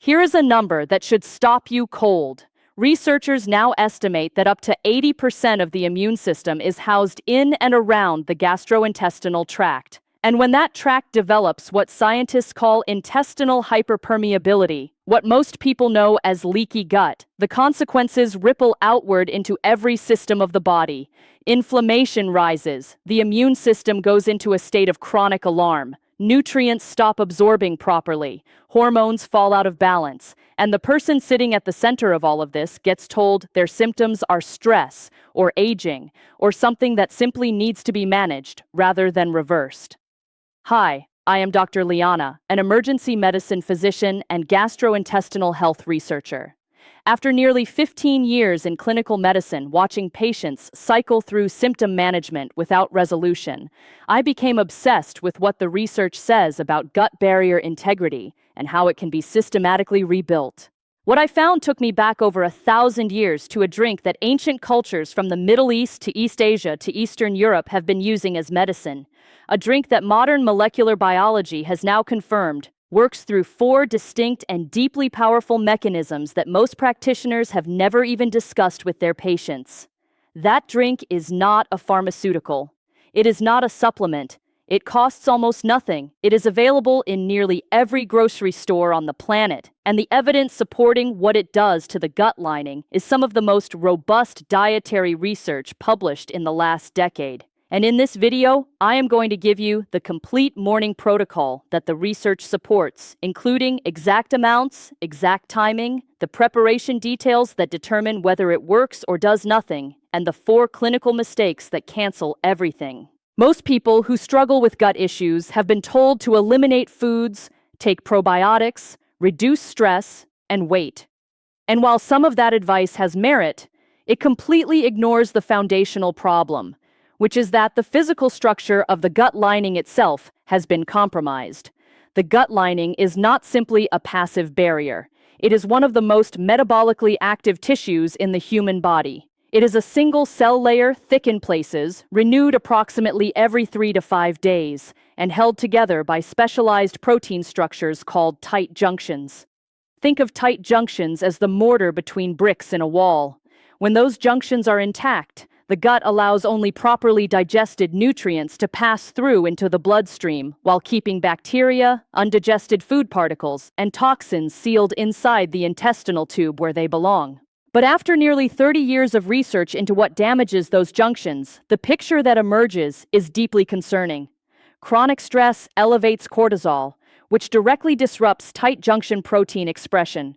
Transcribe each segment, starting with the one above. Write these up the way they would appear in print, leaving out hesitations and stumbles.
Here is a number that should stop you cold. Researchers now estimate that up to 80% of the immune system is housed in and around the gastrointestinal tract. And when that tract develops what scientists call intestinal hyperpermeability, what most people know as leaky gut, the consequences ripple outward into every system of the body. Inflammation rises, the immune system goes into a state of chronic alarm, nutrients stop absorbing properly, hormones fall out of balance, and the person sitting at the center of all of this gets told their symptoms are stress, or aging, or something that simply needs to be managed rather than reversed. Hi, I am Dr. Liana, an emergency medicine physician and gastrointestinal health researcher. After nearly 15 years in clinical medicine watching patients cycle through symptom management without resolution, I became obsessed with what the research says about gut barrier integrity and how it can be systematically rebuilt. What I found took me back over 1,000 years to a drink that ancient cultures from the Middle East to East Asia to Eastern Europe have been using as medicine. A drink that modern molecular biology has now confirmed works through 4 distinct and deeply powerful mechanisms that most practitioners have never even discussed with their patients. That drink is not a pharmaceutical. It is not a supplement. It costs almost nothing. It is available in nearly every grocery store on the planet, and the evidence supporting what it does to the gut lining is some of the most robust dietary research published in the last decade. And in this video, I am going to give you the complete morning protocol that the research supports, including exact amounts, exact timing, the preparation details that determine whether it works or does nothing, and the 4 clinical mistakes that cancel everything. Most people who struggle with gut issues have been told to eliminate foods, take probiotics, reduce stress, and wait. And while some of that advice has merit, it completely ignores the foundational problem, which is that the physical structure of the gut lining itself has been compromised. The gut lining is not simply a passive barrier. It is one of the most metabolically active tissues in the human body. It is a single cell layer, thick in places, renewed approximately every 3 to 5 days, and held together by specialized protein structures called tight junctions. Think of tight junctions as the mortar between bricks in a wall. When those junctions are intact, the gut allows only properly digested nutrients to pass through into the bloodstream, while keeping bacteria, undigested food particles, and toxins sealed inside the intestinal tube where they belong. But after nearly 30 years of research into what damages those junctions, the picture that emerges is deeply concerning. Chronic stress elevates cortisol, which directly disrupts tight junction protein expression.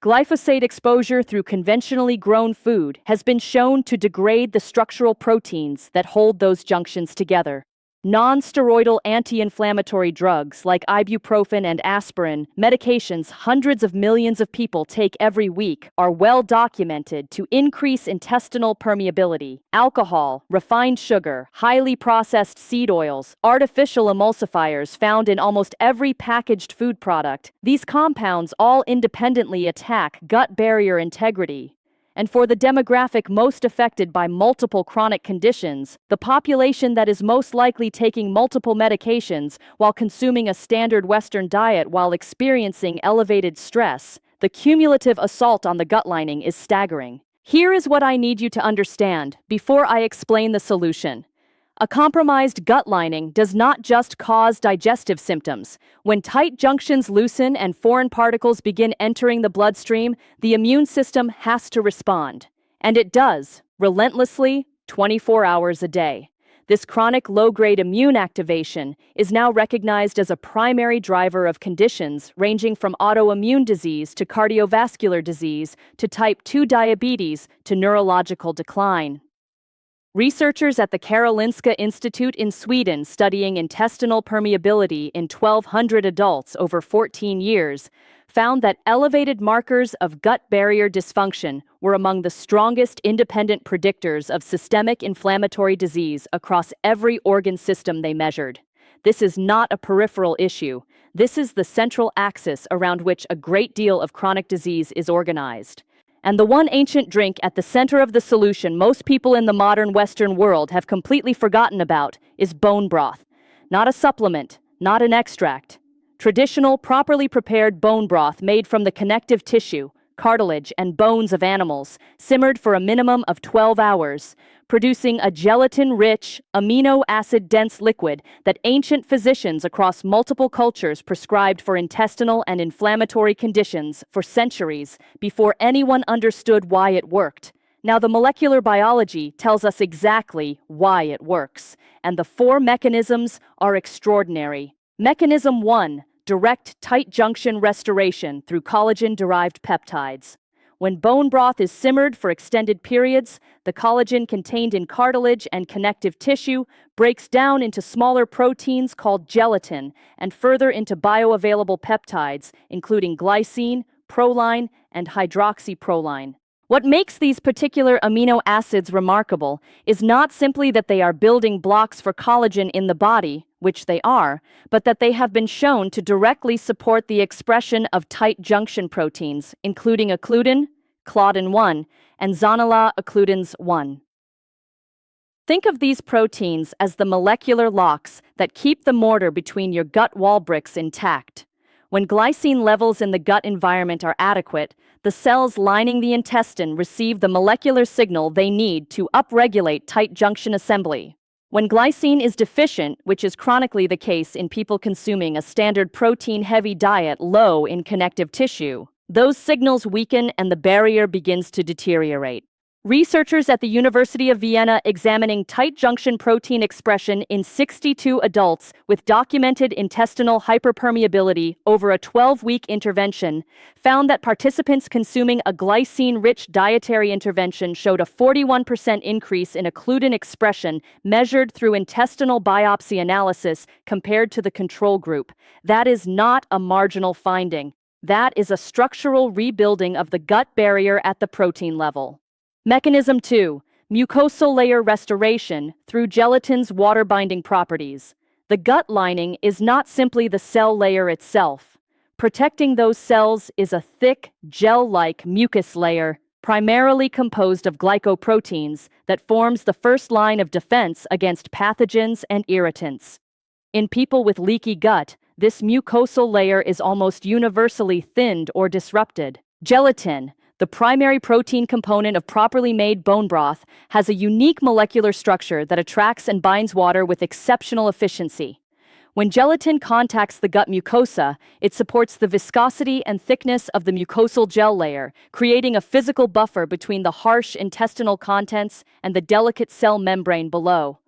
Glyphosate exposure through conventionally grown food has been shown to degrade the structural proteins that hold those junctions together. Non-steroidal anti-inflammatory drugs like ibuprofen and aspirin, medications hundreds of millions of people take every week, are well documented to increase intestinal permeability. Alcohol, refined sugar, highly processed seed oils, artificial emulsifiers found in almost every packaged food product, these compounds all independently attack gut barrier integrity. And for the demographic most affected by multiple chronic conditions, the population that is most likely taking multiple medications while consuming a standard Western diet while experiencing elevated stress, the cumulative assault on the gut lining is staggering. Here is what I need you to understand before I explain the solution. A compromised gut lining does not just cause digestive symptoms. When tight junctions loosen and foreign particles begin entering the bloodstream, the immune system has to respond. And it does, relentlessly, 24 hours a day. This chronic low-grade immune activation is now recognized as a primary driver of conditions ranging from autoimmune disease to cardiovascular disease to type 2 diabetes to neurological decline. Researchers at the Karolinska Institute in Sweden studying intestinal permeability in 1,200 adults over 14 years found that elevated markers of gut barrier dysfunction were among the strongest independent predictors of systemic inflammatory disease across every organ system they measured. This is not a peripheral issue. This is the central axis around which a great deal of chronic disease is organized. And the one ancient drink at the center of the solution most people in the modern Western world have completely forgotten about is bone broth. Not a supplement, not an extract. Traditional, properly prepared bone broth made from the connective tissue, cartilage, and bones of animals, simmered for a minimum of 12 hours, producing a gelatin-rich, amino acid-dense liquid that ancient physicians across multiple cultures prescribed for intestinal and inflammatory conditions for centuries before anyone understood why it worked. Now, the molecular biology tells us exactly why it works, and the 4 mechanisms are extraordinary. Mechanism 1. Direct tight junction restoration through collagen-derived peptides. When bone broth is simmered for extended periods, the collagen contained in cartilage and connective tissue breaks down into smaller proteins called gelatin and further into bioavailable peptides, including glycine, proline, and hydroxyproline. What makes these particular amino acids remarkable is not simply that they are building blocks for collagen in the body, which they are, but that they have been shown to directly support the expression of tight junction proteins, including occludin, claudin-1, and zonula occludins-1. Think of these proteins as the molecular locks that keep the mortar between your gut wall bricks intact. When glycine levels in the gut environment are adequate, the cells lining the intestine receive the molecular signal they need to upregulate tight junction assembly. When glycine is deficient, which is chronically the case in people consuming a standard protein-heavy diet low in connective tissue, those signals weaken and the barrier begins to deteriorate. Researchers at the University of Vienna examining tight junction protein expression in 62 adults with documented intestinal hyperpermeability over a 12-week intervention found that participants consuming a glycine-rich dietary intervention showed a 41% increase in occludin expression measured through intestinal biopsy analysis compared to the control group. That is not a marginal finding. That is a structural rebuilding of the gut barrier at the protein level. Mechanism 2. Mucosal layer restoration through gelatin's water-binding properties. The gut lining is not simply the cell layer itself. Protecting those cells is a thick, gel-like mucus layer, primarily composed of glycoproteins, that forms the first line of defense against pathogens and irritants. In people with leaky gut, this mucosal layer is almost universally thinned or disrupted. Gelatin, the primary protein component of properly made bone broth, has a unique molecular structure that attracts and binds water with exceptional efficiency. When gelatin contacts the gut mucosa, it supports the viscosity and thickness of the mucosal gel layer, creating a physical buffer between the harsh intestinal contents and the delicate cell membrane below.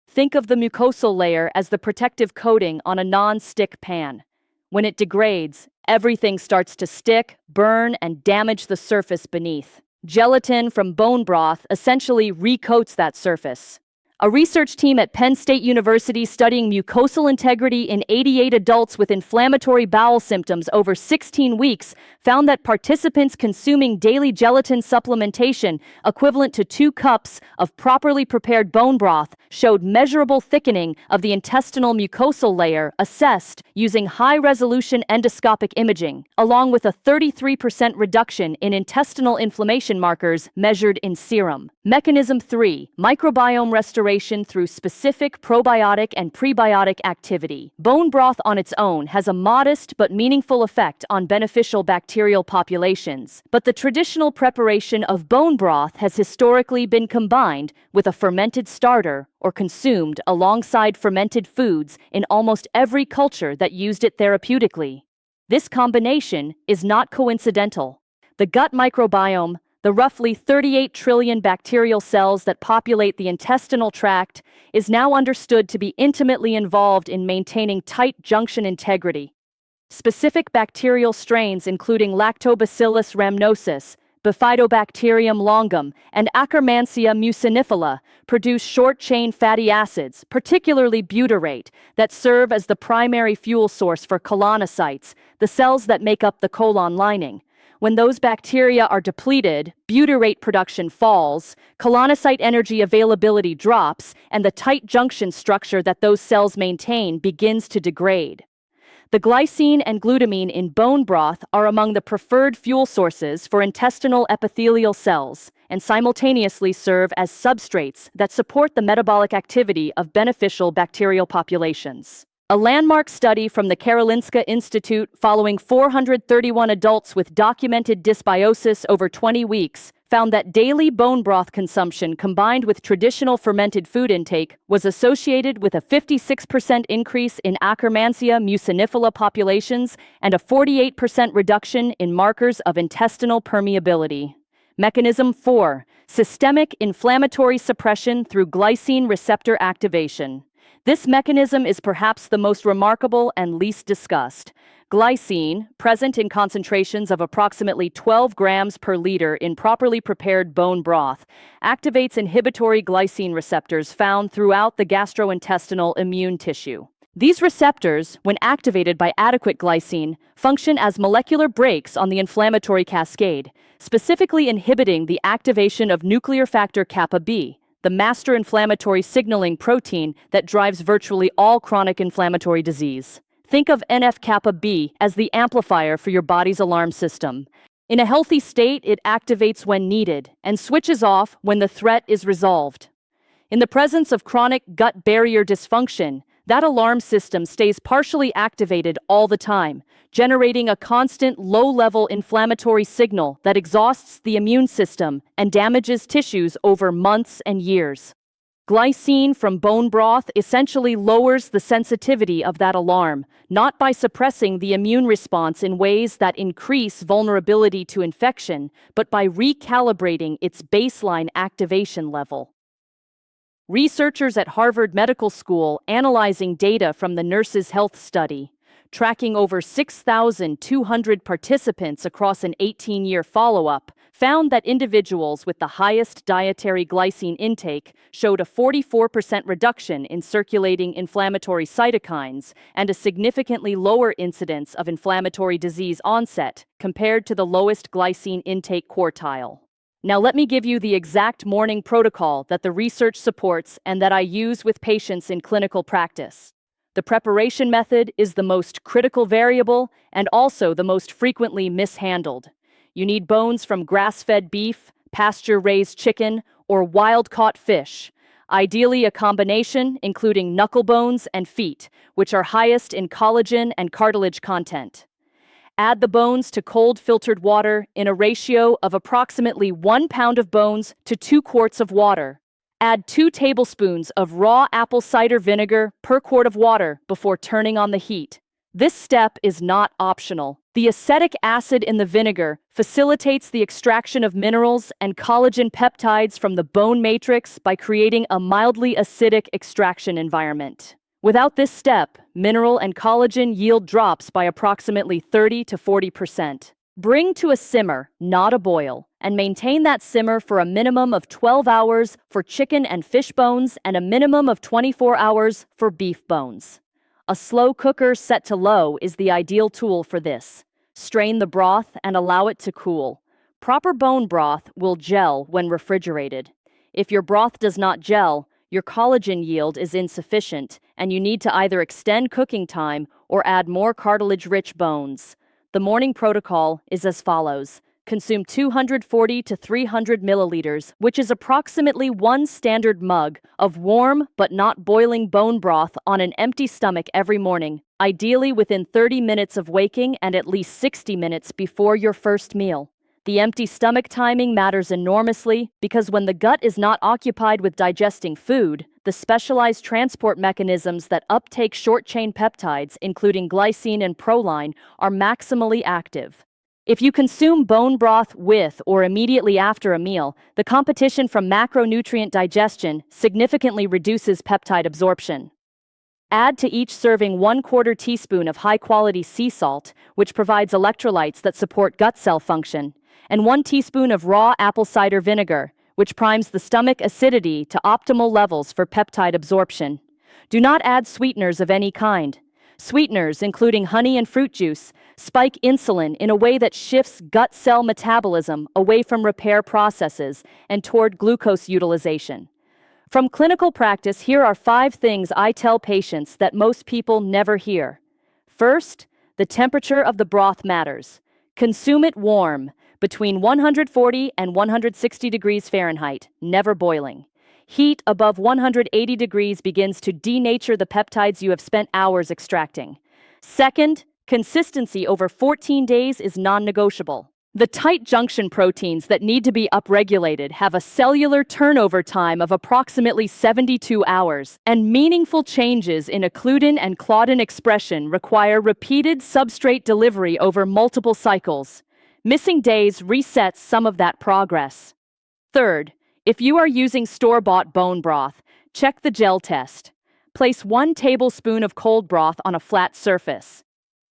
Think of the mucosal layer as the protective coating on a non-stick pan. When it degrades, everything starts to stick, burn, and damage the surface beneath. Gelatin from bone broth essentially recoats that surface. A research team at Penn State University studying mucosal integrity in 88 adults with inflammatory bowel symptoms over 16 weeks found that participants consuming daily gelatin supplementation equivalent to 2 cups of properly prepared bone broth showed measurable thickening of the intestinal mucosal layer assessed using high-resolution endoscopic imaging, along with a 33% reduction in intestinal inflammation markers measured in serum. Mechanism 3. Microbiome restoration through specific probiotic and prebiotic activity. Bone broth on its own has a modest but meaningful effect on beneficial bacterial populations, but the traditional preparation of bone broth has historically been combined with a fermented starter or consumed alongside fermented foods in almost every culture that used it therapeutically. This combination is not coincidental. The gut microbiome, the roughly 38 trillion bacterial cells that populate the intestinal tract, is now understood to be intimately involved in maintaining tight junction integrity. Specific bacterial strains including Lactobacillus rhamnosus, Bifidobacterium longum, and Akkermansia mucinifila produce short-chain fatty acids, particularly butyrate, that serve as the primary fuel source for colonocytes, the cells that make up the colon lining. When those bacteria are depleted, butyrate production falls, colonocyte energy availability drops, and the tight junction structure that those cells maintain begins to degrade. The glycine and glutamine in bone broth are among the preferred fuel sources for intestinal epithelial cells and simultaneously serve as substrates that support the metabolic activity of beneficial bacterial populations. A landmark study from the Karolinska Institute following 431 adults with documented dysbiosis over 20 weeks found that daily bone broth consumption combined with traditional fermented food intake was associated with a 56% increase in Akkermansia mucinifila populations and a 48% reduction in markers of intestinal permeability. Mechanism 4. Systemic inflammatory suppression through glycine receptor activation. This mechanism is perhaps the most remarkable and least discussed. Glycine, present in concentrations of approximately 12 grams per liter in properly prepared bone broth, activates inhibitory glycine receptors found throughout the gastrointestinal immune tissue. These receptors, when activated by adequate glycine, function as molecular brakes on the inflammatory cascade, specifically inhibiting the activation of nuclear factor kappa B, the master inflammatory signaling protein that drives virtually all chronic inflammatory disease. Think of NF-kappa B as the amplifier for your body's alarm system. In a healthy state, it activates when needed and switches off when the threat is resolved. In the presence of chronic gut barrier dysfunction, that alarm system stays partially activated all the time, generating a constant low-level inflammatory signal that exhausts the immune system and damages tissues over months and years. Glycine from bone broth essentially lowers the sensitivity of that alarm, not by suppressing the immune response in ways that increase vulnerability to infection, but by recalibrating its baseline activation level. Researchers at Harvard Medical School analyzing data from the Nurses' Health Study, tracking over 6,200 participants across an 18-year follow-up, found that individuals with the highest dietary glycine intake showed a 44% reduction in circulating inflammatory cytokines and a significantly lower incidence of inflammatory disease onset compared to the lowest glycine intake quartile. Now let me give you the exact morning protocol that the research supports and that I use with patients in clinical practice. The preparation method is the most critical variable and also the most frequently mishandled. You need bones from grass-fed beef, pasture-raised chicken, or wild-caught fish. Ideally a combination including knuckle bones and feet, which are highest in collagen and cartilage content. Add the bones to cold filtered water in a ratio of approximately 1 pound of bones to 2 quarts of water. Add 2 tablespoons of raw apple cider vinegar per quart of water before turning on the heat. This step is not optional. The acetic acid in the vinegar facilitates the extraction of minerals and collagen peptides from the bone matrix by creating a mildly acidic extraction environment. Without this step, mineral and collagen yield drops by approximately 30 to 40%. Bring to a simmer, not a boil, and maintain that simmer for a minimum of 12 hours for chicken and fish bones and a minimum of 24 hours for beef bones. A slow cooker set to low is the ideal tool for this. Strain the broth and allow it to cool. Proper bone broth will gel when refrigerated. If your broth does not gel, your collagen yield is insufficient, and you need to either extend cooking time or add more cartilage-rich bones. The morning protocol is as follows. Consume 240 to 300 milliliters, which is approximately 1 standard mug of warm but not boiling bone broth on an empty stomach every morning, ideally within 30 minutes of waking and at least 60 minutes before your first meal. The empty stomach timing matters enormously because when the gut is not occupied with digesting food, the specialized transport mechanisms that uptake short-chain peptides, including glycine and proline, are maximally active. If you consume bone broth with or immediately after a meal, the competition from macronutrient digestion significantly reduces peptide absorption. Add to each serving 1/4 teaspoon of high-quality sea salt, which provides electrolytes that support gut cell function, and 1 teaspoon of raw apple cider vinegar, which primes the stomach acidity to optimal levels for peptide absorption. Do not add sweeteners of any kind. Sweeteners, including honey and fruit juice, spike insulin in a way that shifts gut cell metabolism away from repair processes and toward glucose utilization. From clinical practice, here are 5 things I tell patients that most people never hear. First, the temperature of the broth matters. Consume it warm, between 140 and 160 degrees Fahrenheit, never boiling. Heat above 180 degrees begins to denature the peptides you have spent hours extracting. Second, consistency over 14 days is non-negotiable. The tight junction proteins that need to be upregulated have a cellular turnover time of approximately 72 hours, and meaningful changes in occludin and claudin expression require repeated substrate delivery over multiple cycles. Missing days resets some of that progress. Third, if you are using store-bought bone broth, check the gel test. Place 1 tablespoon of cold broth on a flat surface.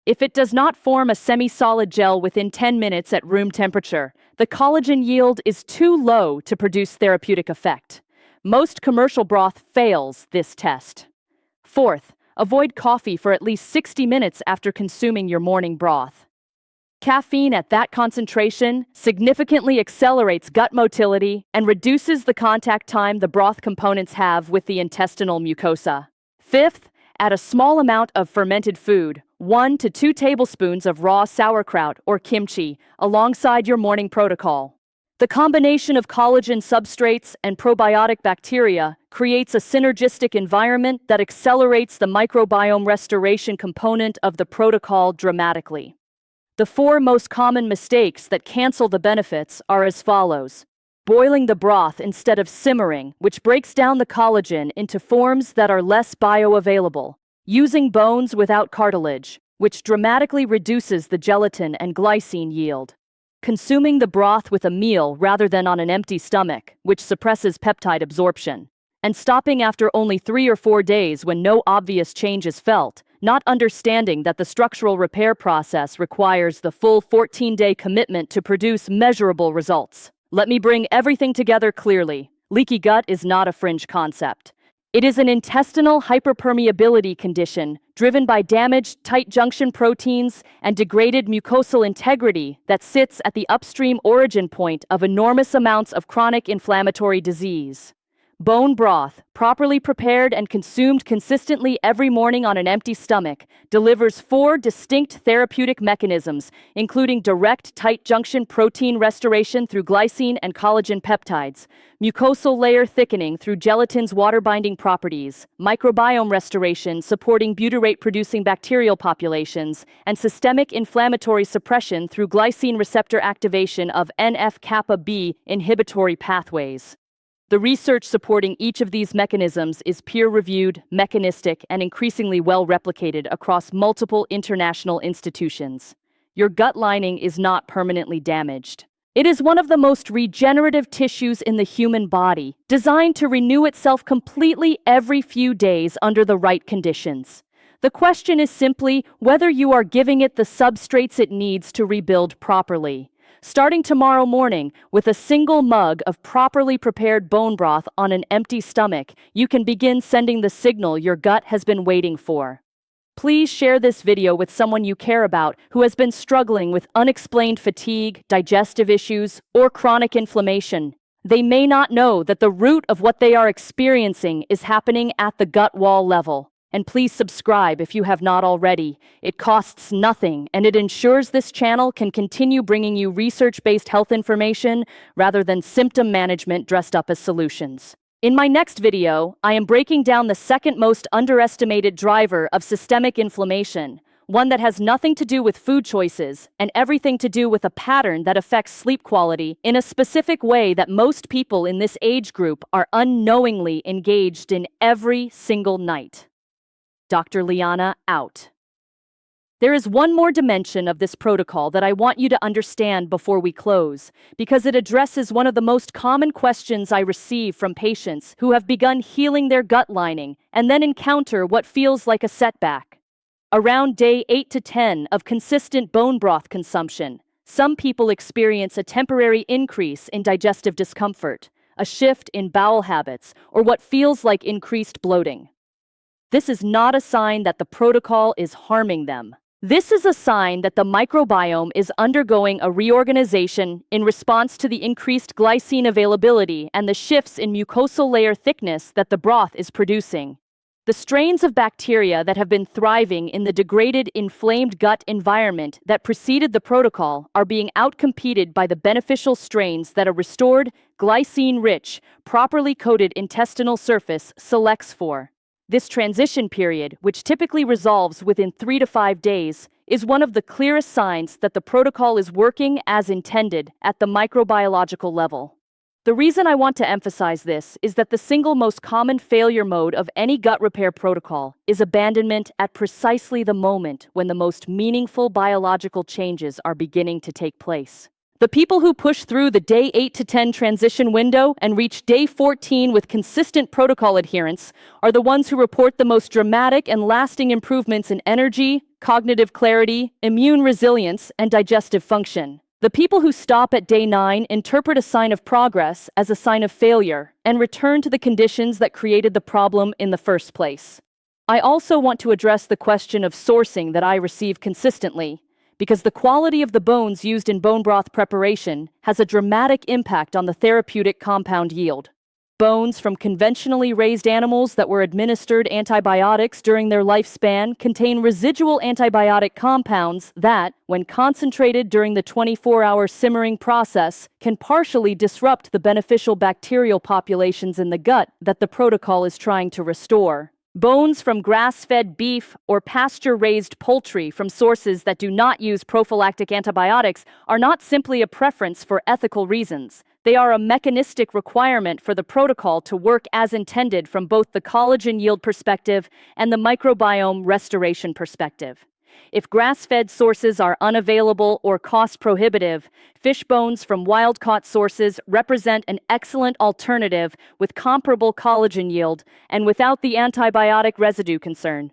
If it does not form a semi-solid gel within 10 minutes at room temperature, the collagen yield is too low to produce therapeutic effect. Most commercial broth fails this test. Fourth, avoid coffee for at least 60 minutes after consuming your morning broth. Caffeine at that concentration significantly accelerates gut motility and reduces the contact time the broth components have with the intestinal mucosa. Fifth, add a small amount of fermented food, 1 to 2 tablespoons of raw sauerkraut or kimchi, alongside your morning protocol. The combination of collagen substrates and probiotic bacteria creates a synergistic environment that accelerates the microbiome restoration component of the protocol dramatically. The 4 most common mistakes that cancel the benefits are as follows. Boiling the broth instead of simmering, which breaks down the collagen into forms that are less bioavailable. Using bones without cartilage, which dramatically reduces the gelatin and glycine yield. Consuming the broth with a meal rather than on an empty stomach, which suppresses peptide absorption. And stopping after only 3 or 4 days when no obvious change is felt, not understanding that the structural repair process requires the full 14-day commitment to produce measurable results. Let me bring everything together clearly. Leaky gut is not a fringe concept. It is an intestinal hyperpermeability condition driven by damaged tight junction proteins and degraded mucosal integrity that sits at the upstream origin point of enormous amounts of chronic inflammatory disease. Bone broth, properly prepared and consumed consistently every morning on an empty stomach, delivers 4 distinct therapeutic mechanisms, including direct tight junction protein restoration through glycine and collagen peptides, mucosal layer thickening through gelatin's water-binding properties, microbiome restoration supporting butyrate-producing bacterial populations, and systemic inflammatory suppression through glycine receptor activation of NF-kappa B inhibitory pathways. The research supporting each of these mechanisms is peer-reviewed, mechanistic, and increasingly well-replicated across multiple international institutions. Your gut lining is not permanently damaged. It is one of the most regenerative tissues in the human body, designed to renew itself completely every few days under the right conditions. The question is simply whether you are giving it the substrates it needs to rebuild properly. Starting tomorrow morning, with a single mug of properly prepared bone broth on an empty stomach, you can begin sending the signal your gut has been waiting for. Please share this video with someone you care about who has been struggling with unexplained fatigue, digestive issues, or chronic inflammation. They may not know that the root of what they are experiencing is happening at the gut wall level. And please subscribe if you have not already. It costs nothing, and it ensures this channel can continue bringing you research-based health information rather than symptom management dressed up as solutions. In my next video, I am breaking down the second most underestimated driver of systemic inflammation, one that has nothing to do with food choices and everything to do with a pattern that affects sleep quality in a specific way that most people in this age group are unknowingly engaged in every single night. Dr. Liana out. There is one more dimension of this protocol that I want you to understand before we close, because it addresses one of the most common questions I receive from patients who have begun healing their gut lining and then encounter what feels like a setback. Around day 8 to 10 of consistent bone broth consumption, some people experience a temporary increase in digestive discomfort, a shift in bowel habits, or what feels like increased bloating. This is not a sign that the protocol is harming them. This is a sign that the microbiome is undergoing a reorganization in response to the increased glycine availability and the shifts in mucosal layer thickness that the broth is producing. The strains of bacteria that have been thriving in the degraded, inflamed gut environment that preceded the protocol are being outcompeted by the beneficial strains that a restored, glycine-rich, properly coated intestinal surface selects for. This transition period, which typically resolves within 3 to 5 days, is one of the clearest signs that the protocol is working as intended at the microbiological level. The reason I want to emphasize this is that the single most common failure mode of any gut repair protocol is abandonment at precisely the moment when the most meaningful biological changes are beginning to take place. The people who push through the day 8 to 10 transition window and reach day 14 with consistent protocol adherence are the ones who report the most dramatic and lasting improvements in energy, cognitive clarity, immune resilience, and digestive function. The people who stop at day 9 interpret a sign of progress as a sign of failure and return to the conditions that created the problem in the first place. I also want to address the question of sourcing that I receive consistently, because the quality of the bones used in bone broth preparation has a dramatic impact on the therapeutic compound yield. Bones from conventionally raised animals that were administered antibiotics during their lifespan contain residual antibiotic compounds that, when concentrated during the 24-hour simmering process, can partially disrupt the beneficial bacterial populations in the gut that the protocol is trying to restore. Bones from grass-fed beef or pasture-raised poultry from sources that do not use prophylactic antibiotics are not simply a preference for ethical reasons. They are a mechanistic requirement for the protocol to work as intended from both the collagen yield perspective and the microbiome restoration perspective. If grass-fed sources are unavailable or cost-prohibitive, fish bones from wild-caught sources represent an excellent alternative with comparable collagen yield and without the antibiotic residue concern.